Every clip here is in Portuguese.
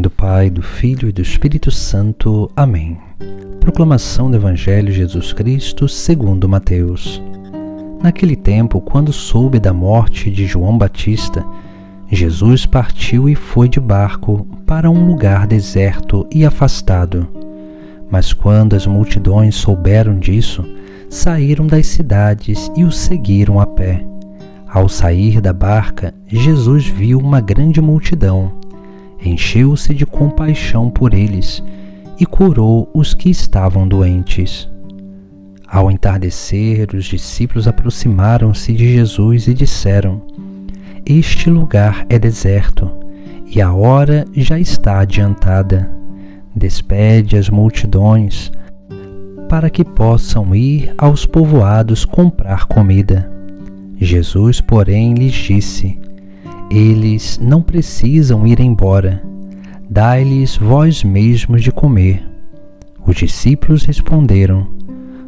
nome do Pai, do Filho e do Espírito Santo. Amém. Proclamação do Evangelho de Jesus Cristo segundo Mateus. Naquele tempo, quando soube da morte de João Batista, Jesus partiu e foi de barco para um lugar deserto e afastado. Mas quando as multidões souberam disso, saíram das cidades e o seguiram a pé. Ao sair da barca, Jesus viu uma grande multidão. Encheu-se de compaixão por eles e curou os que estavam doentes. Ao entardecer, os discípulos aproximaram-se de Jesus e disseram: Este lugar é deserto e a hora já está adiantada. Despede as multidões para que possam ir aos povoados comprar comida. Jesus, porém, lhes disse: Eles não precisam ir embora. Dai-lhes vós mesmos de comer. Os discípulos responderam: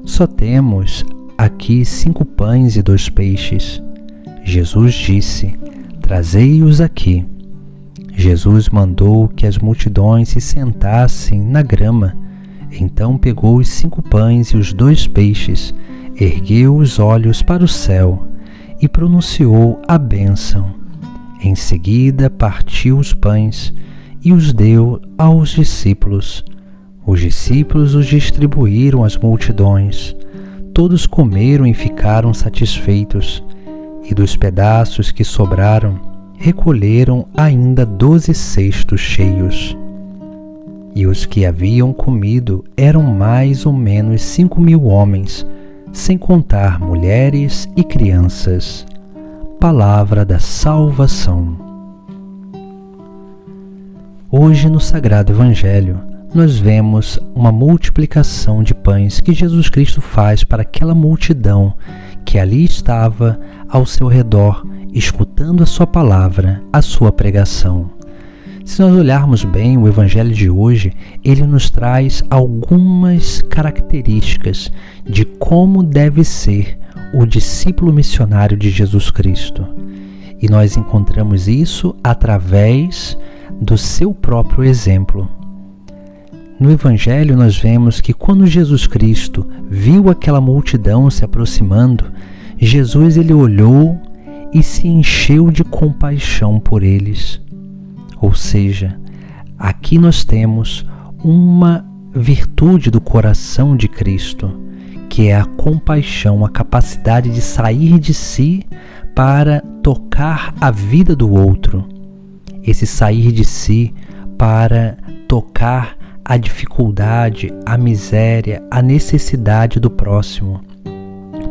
Só temos aqui 5 pães e 2 peixes. Jesus disse: Trazei-os aqui. Jesus mandou que as multidões se sentassem na grama. Então pegou os 5 pães e os 2 peixes, ergueu os olhos para o céu e pronunciou a bênção. Em seguida partiu os pães e os deu aos discípulos. Os discípulos os distribuíram às multidões. Todos comeram e ficaram satisfeitos. E dos pedaços que sobraram, recolheram ainda 12 cestos cheios. E os que haviam comido eram mais ou menos 5.000 homens, sem contar mulheres e crianças. Palavra da salvação. Hoje, no Sagrado Evangelho, nós vemos uma multiplicação de pães que Jesus Cristo faz para aquela multidão que ali estava ao seu redor, escutando a sua palavra, a sua pregação. Se nós olharmos bem o Evangelho de hoje, ele nos traz algumas características de como deve ser o discípulo missionário de Jesus Cristo. E nós encontramos isso através do seu próprio exemplo. No Evangelho nós vemos que quando Jesus Cristo viu aquela multidão se aproximando, Jesus ele olhou e se encheu de compaixão por eles. Ou seja, aqui nós temos uma virtude do coração de Cristo, que é a compaixão, a capacidade de sair de si para tocar a vida do outro. Esse sair de si para tocar a dificuldade, a miséria, a necessidade do próximo.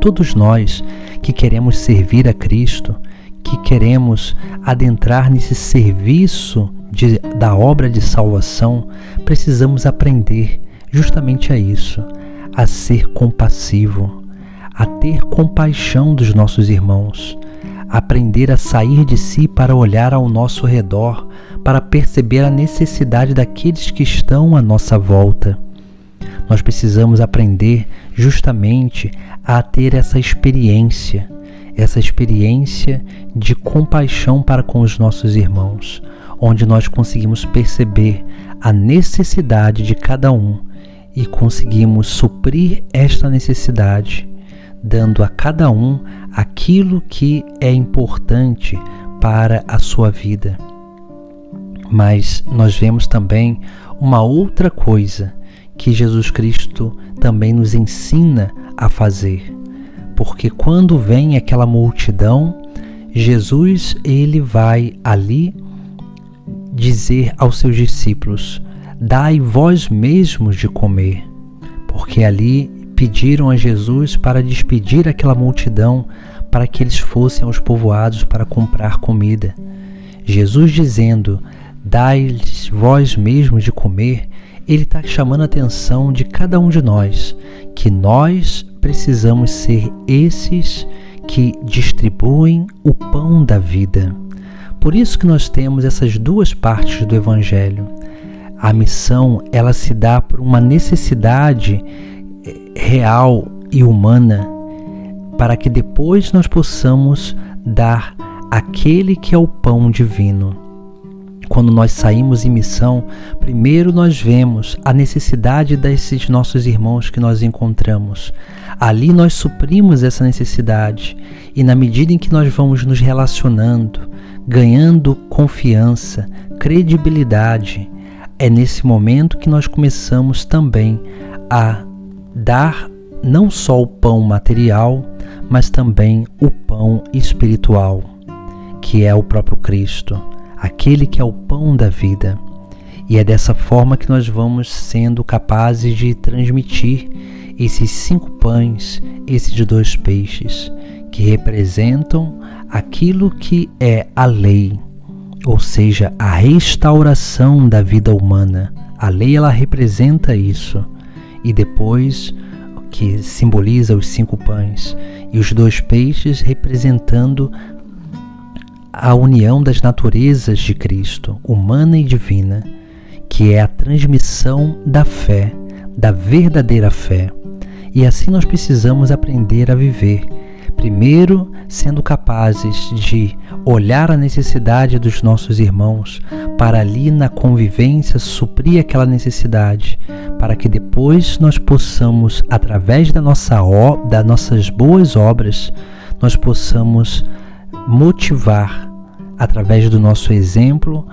Todos nós que queremos servir a Cristo, que queremos adentrar nesse serviço da obra de salvação, precisamos aprender justamente a isso, a ser compassivo, a ter compaixão dos nossos irmãos, aprender a sair de si para olhar ao nosso redor, para perceber a necessidade daqueles que estão à nossa volta. Nós precisamos aprender justamente a ter essa experiência de compaixão para com os nossos irmãos, onde nós conseguimos perceber a necessidade de cada um e conseguimos suprir esta necessidade, dando a cada um aquilo que é importante para a sua vida. Mas nós vemos também uma outra coisa que Jesus Cristo também nos ensina a fazer. Porque quando vem aquela multidão, Jesus ele vai ali dizer aos seus discípulos: Dai vós mesmos de comer. Porque ali pediram a Jesus para despedir aquela multidão para que eles fossem aos povoados para comprar comida. Jesus dizendo: Dai-lhes vós mesmos de comer, ele está chamando a atenção de cada um de nós, que nós precisamos ser esses que distribuem o pão da vida. Por isso que nós temos essas duas partes do Evangelho. A missão, ela se dá por uma necessidade real e humana, para que depois nós possamos dar aquele que é o pão divino. quando nós saímos em missão, primeiro nós vemos a necessidade desses nossos irmãos que nós encontramos. Ali nós suprimos essa necessidade e na medida em que nós vamos nos relacionando, ganhando confiança, credibilidade, é nesse momento que nós começamos também a dar não só o pão material, mas também o pão espiritual, que é o próprio Cristo, aquele que é o pão da vida. E é dessa forma que nós vamos sendo capazes de transmitir esses 5 pães, esses 2 peixes, que representam aquilo que é a lei, ou seja, a restauração da vida humana. A lei, ela representa isso. E depois, que simboliza os 5 pães e os 2 peixes representando a união das naturezas de Cristo, humana e divina, que é a transmissão da fé, da verdadeira fé. E assim nós precisamos aprender a viver. Primeiro, sendo capazes de olhar a necessidade dos nossos irmãos, para ali na convivência suprir aquela necessidade, para que depois nós possamos, através das nossas boas obras, nós possamos motivar, através do nosso exemplo,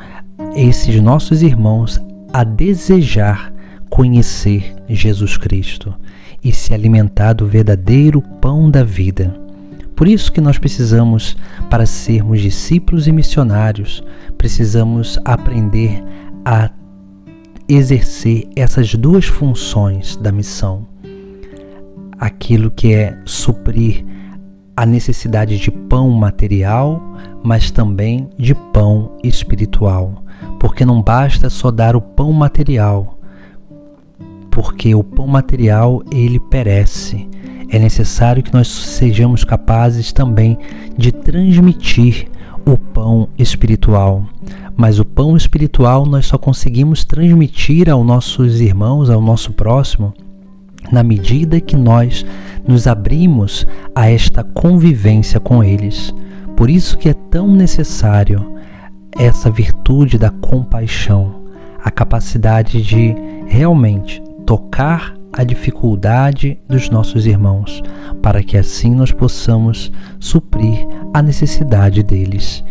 esses nossos irmãos a desejar conhecer Jesus Cristo e se alimentar do verdadeiro pão da vida. Por isso que nós precisamos, para sermos discípulos e missionários, precisamos aprender a exercer essas 2 funções da missão. Aquilo que é suprir a necessidade de pão material, mas também de pão espiritual. Porque não basta só dar o pão material, porque o pão material ele perece. É necessário que nós sejamos capazes também de transmitir o pão espiritual. Mas o pão espiritual nós só conseguimos transmitir aos nossos irmãos, ao nosso próximo, na medida que nós nos abrimos a esta convivência com eles. Por isso que é tão necessário essa virtude da compaixão, a capacidade de realmente tocar a dificuldade dos nossos irmãos, para que assim nós possamos suprir a necessidade deles,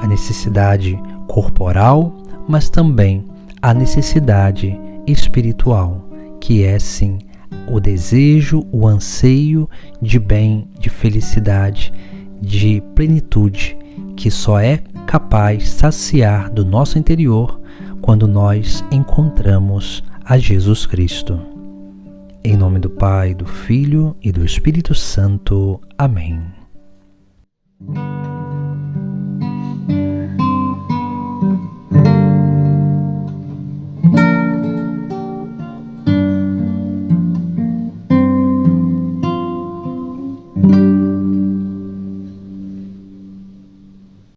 a necessidade corporal, mas também a necessidade espiritual, que é sim o desejo, o anseio de bem, de felicidade, de plenitude, que só é capaz de saciar do nosso interior quando nós encontramos a Jesus Cristo. Em nome do Pai, do Filho e do Espírito Santo. Amém.